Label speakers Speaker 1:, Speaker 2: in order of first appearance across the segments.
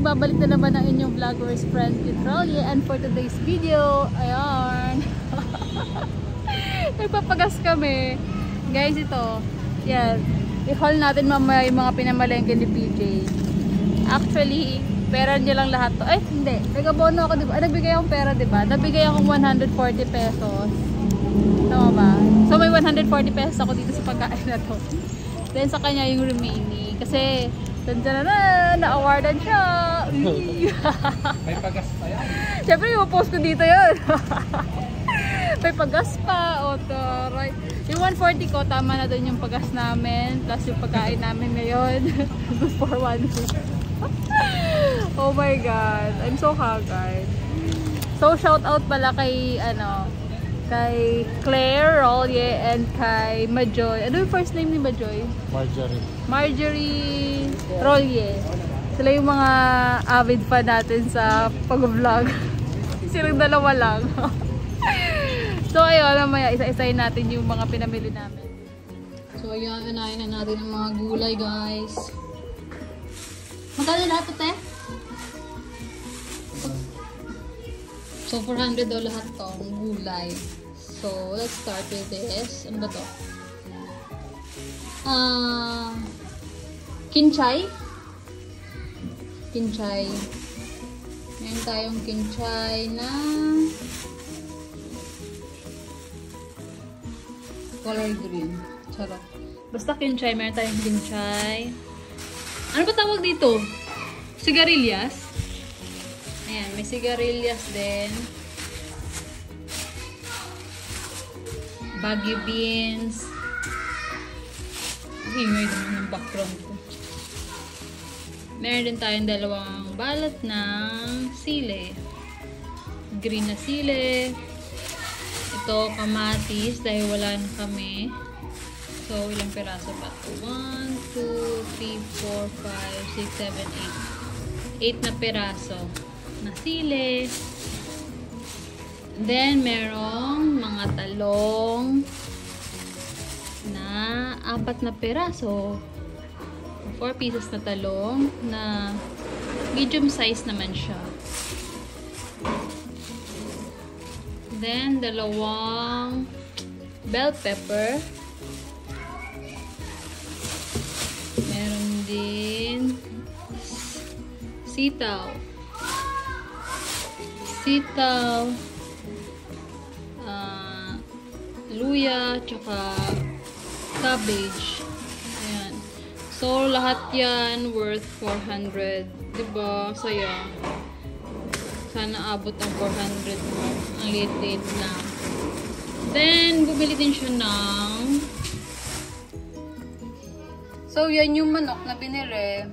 Speaker 1: nagbabalik na naman ang inyong vlogger's friend Petrolia, and for today's video, ayan, nagpapagas kami. Guys, ito, yan, i-haul natin mamaya yung mga pinamalengke ni PJ. Actually, pera niya lang lahat to. Ay, hindi. Nag-abono ako, diba? Nagbigay akong pera, diba? Nabigay akong 140 pesos. Tama ba? So, may 140 pesos ako dito sa pagkain na to. Then, sa kanya yung remaining. Kasi, na-awardan siya.
Speaker 2: May pagas pa yan.
Speaker 1: Siyempre, ipopost ko dito yun. May pagas pa. O, right. Yung 140 ko, tama na doon yung pagas namin. Plus yung pagkain namin ngayon. For 1 week. Oh my God. I'm so haggard. So, shout out pala kay, kay Claire Rolye and kay Majoy. Ano yung first name ni Majoy? Marjorie Rolye. Sila yung mga avid fan natin sa pag-vlog. Silang dalawa lang. So ayun, mamaya isa-isayin natin yung mga pinamili namin. So ayun, unahin na natin ang mga gulay, guys. Magkano lahat ito, eh? So 400 daw lahat tong gulay. So let's start with this. Ano ba to? Kinchay. Meron tayong kinchay na color green. Charot. Basta kinchay, meron tayong kinchay. Ano ba tawag dito? Sigarilyas? Ayan, may sigarilyas din. Baguio beans. Ingay naman ng background ko. Meron din tayong dalawang balat ng sili. Green na sili. Ito, kamatis dahil wala na kami. So, ilang peraso ba ito? 1, 2, 3, 4, 5, 6, 7, 8. 8 na peraso na sili. Then, merong mga talong na 4 na peraso. 4 pieces na talong na medium size naman siya. Then, dalawang bell pepper. Meron din sitaw. Luya, tsaka cabbage. Ayan. So, lahat yan worth 400. Diba? Saya. Sana abot ang 400 mo. Ang late lang. Then, bumili din siya ng... So, yan yung manok na binili.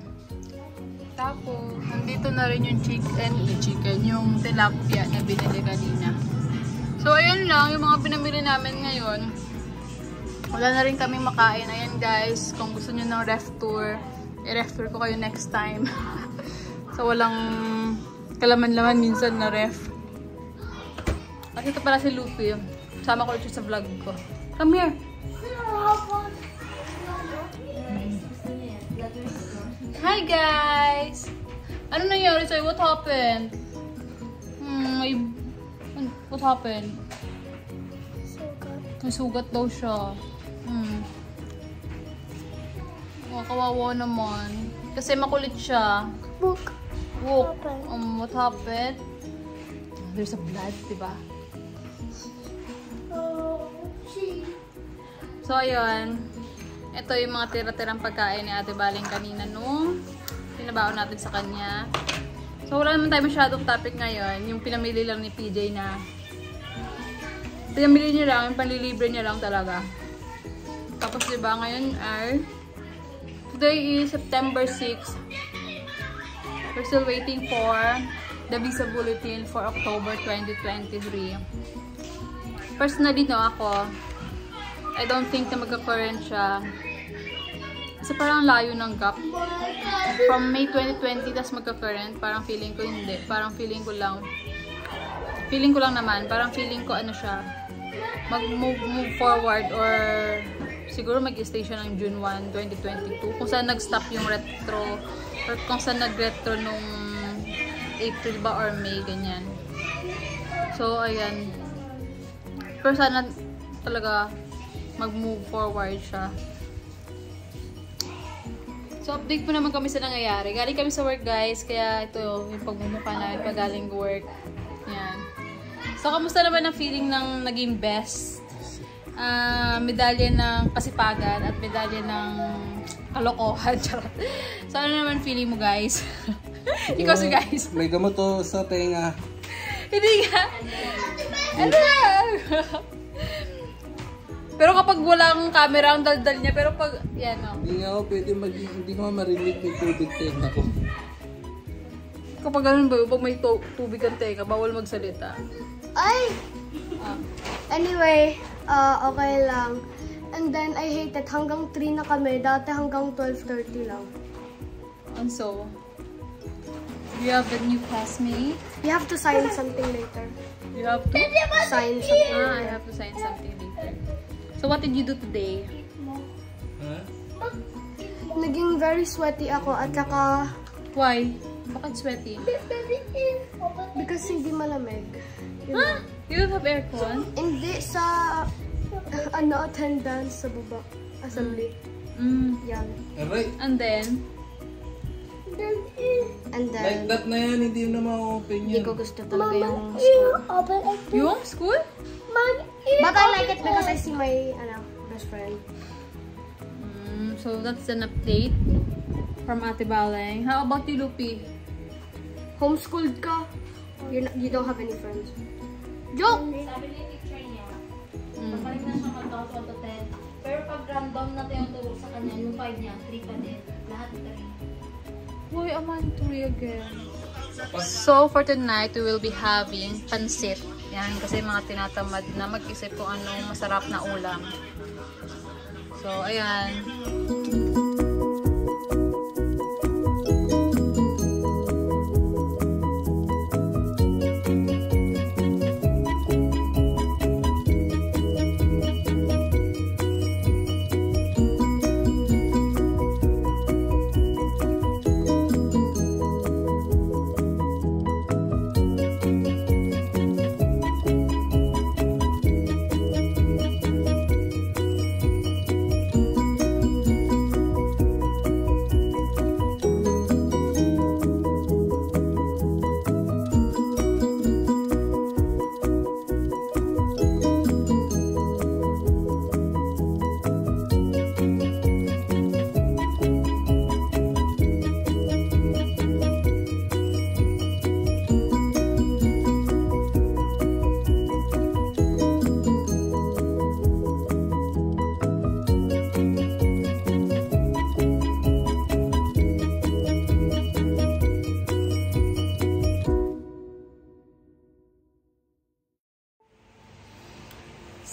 Speaker 1: Tapos, nandito na rin yung chicken, yung tilapia na binili kanina. So, ayun lang, yung mga pinamili namin ngayon. Wala na rin kaming makain. Ayan guys, kung gusto nyo ng ref tour, i-ref tour ko kayo next time. So, walang kalaman-laman minsan na ref. At ito pala si Luffy. Sama ko ulit sa vlog ko. Come here! Hi guys! Ano nangyari sa'yo? What happened? What happened? May sugat daw siya. Oh, kawawa naman. Kasi makulit siya. Look. What happened? There's a blood, diba? So, ayun. Ito yung mga tira-tirang pagkain ni Ate Baling kanina nung pinabaon natin sa kanya. So, wala naman tayo masyadong topic ngayon. Yung pinamili lang ni PJ na pinamili niya lang, yung panlilibre niya lang talaga. Tapos, diba, ngayon ay today is September 6. We're still waiting for the visa bulletin for October 2023. Personally, no, ako, I don't think na magka-current siya. Kasi parang layo ng gap. From May 2020, tas magka-current. Parang feeling ko hindi. Parang feeling ko lang. Feeling ko lang naman. Parang feeling ko ano siya. Mag-move forward or siguro mag-stay siya ng June 1, 2022. Kung saan nag-stop yung retro or kung saan nag-retro nung April ba or May, ganyan. So, ayan. Pero sana talaga mag-move forward siya. So, update po naman kami sa nangyayari. Galing kami sa work, guys. Kaya ito yung pagmumukha namin pag galing work. Yan. So, kamusta naman ang feeling ng naging best? Medalya ng kasipagan at medalya ng kalokohan. So, ano naman feeling mo, guys? Ikaw si guys.
Speaker 2: May gamot to sa tenga.
Speaker 1: Hindi nga. Ano? Pero kapag walang camera, ang daldal niya. Pero pag, yan o.
Speaker 2: Hindi nga ako pwede hindi ko marinig may tubig tenga ko.
Speaker 1: Kapag ganun ba, pag may tubig ang tenga, bawal magsalita.
Speaker 3: Ay! Anyway, okay lang. And then, I hate it. Hanggang 3 na kami. Dati hanggang 12:30 lang.
Speaker 1: And so, you have the new classmate.
Speaker 3: You have to sign something later.
Speaker 1: You have to
Speaker 3: Sign something.
Speaker 1: I have to sign something later. So, what did you do today?
Speaker 2: Huh?
Speaker 3: Naging very sweaty ako at saka
Speaker 1: Why? Bakit sweaty?
Speaker 3: because hindi malamig. Yun.
Speaker 1: Huh? You don't have aircon?
Speaker 3: Hindi sa attendance sa baba. Assembly. Yan.
Speaker 2: Alright.
Speaker 1: And then?
Speaker 3: And
Speaker 2: Like
Speaker 3: then,
Speaker 2: that na yan, hindi na ma-open
Speaker 3: hindi
Speaker 2: yan.
Speaker 3: ko gusto talaga yung school.
Speaker 1: Yung school?
Speaker 3: But I like it because I see my best friend.
Speaker 1: So, that's an update from Ate Baleng. How about you, Lupi?
Speaker 3: Homeschooled ka. You don't have any friends. Joke!
Speaker 4: Sabi ni teacher niya, papalit na siya mag-count 1 to 10. Pero pag random na yung turo sa kanya, yung 5 niya, 3 pa din. Lahat 3.
Speaker 1: Why am I 3 again? So, for tonight, we will be having pansit. Yan, kasi mga tinatamad na mag-isip kung anong masarap na ulam. So, ayan.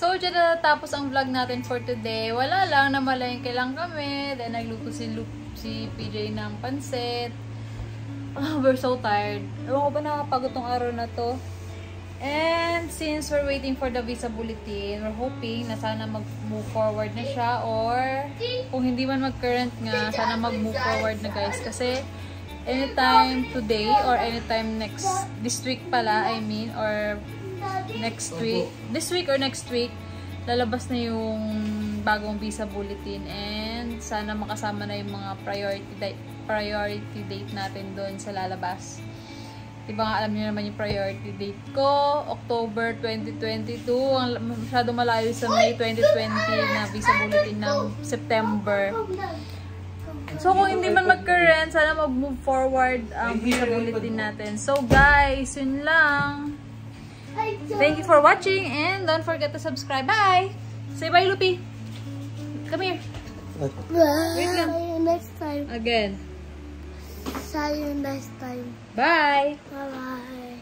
Speaker 1: So, dyan na natapos ang vlog natin for today. Wala lang, namalengke lang kami. Then, nagluto si PJ ng pansit. We're so tired. Ewan ko ba nakapagod tong araw na to? And, since we're waiting for the visa bulletin, we're hoping na sana mag-move forward na siya. Or, kung hindi man mag-current nga, sana mag-move forward na guys. Kasi, anytime today or anytime this week pala, I mean, or next week, this week or next week, lalabas na yung bagong visa bulletin and sana makasama na yung mga priority date natin doon sa lalabas. Diba nga alam niyo naman yung priority date ko, October 2022, masyado malayo sa May 2020 na visa bulletin ng September. So kung hindi man mag-current, sana mag-move forward ang visa bulletin natin. So guys, yun lang. Thank you for watching and don't forget to subscribe. Bye! Say bye, Lupi. Come here. Wait lang.
Speaker 3: See you next time.
Speaker 1: Again.
Speaker 3: See you next time.
Speaker 1: Bye!
Speaker 3: Bye-bye.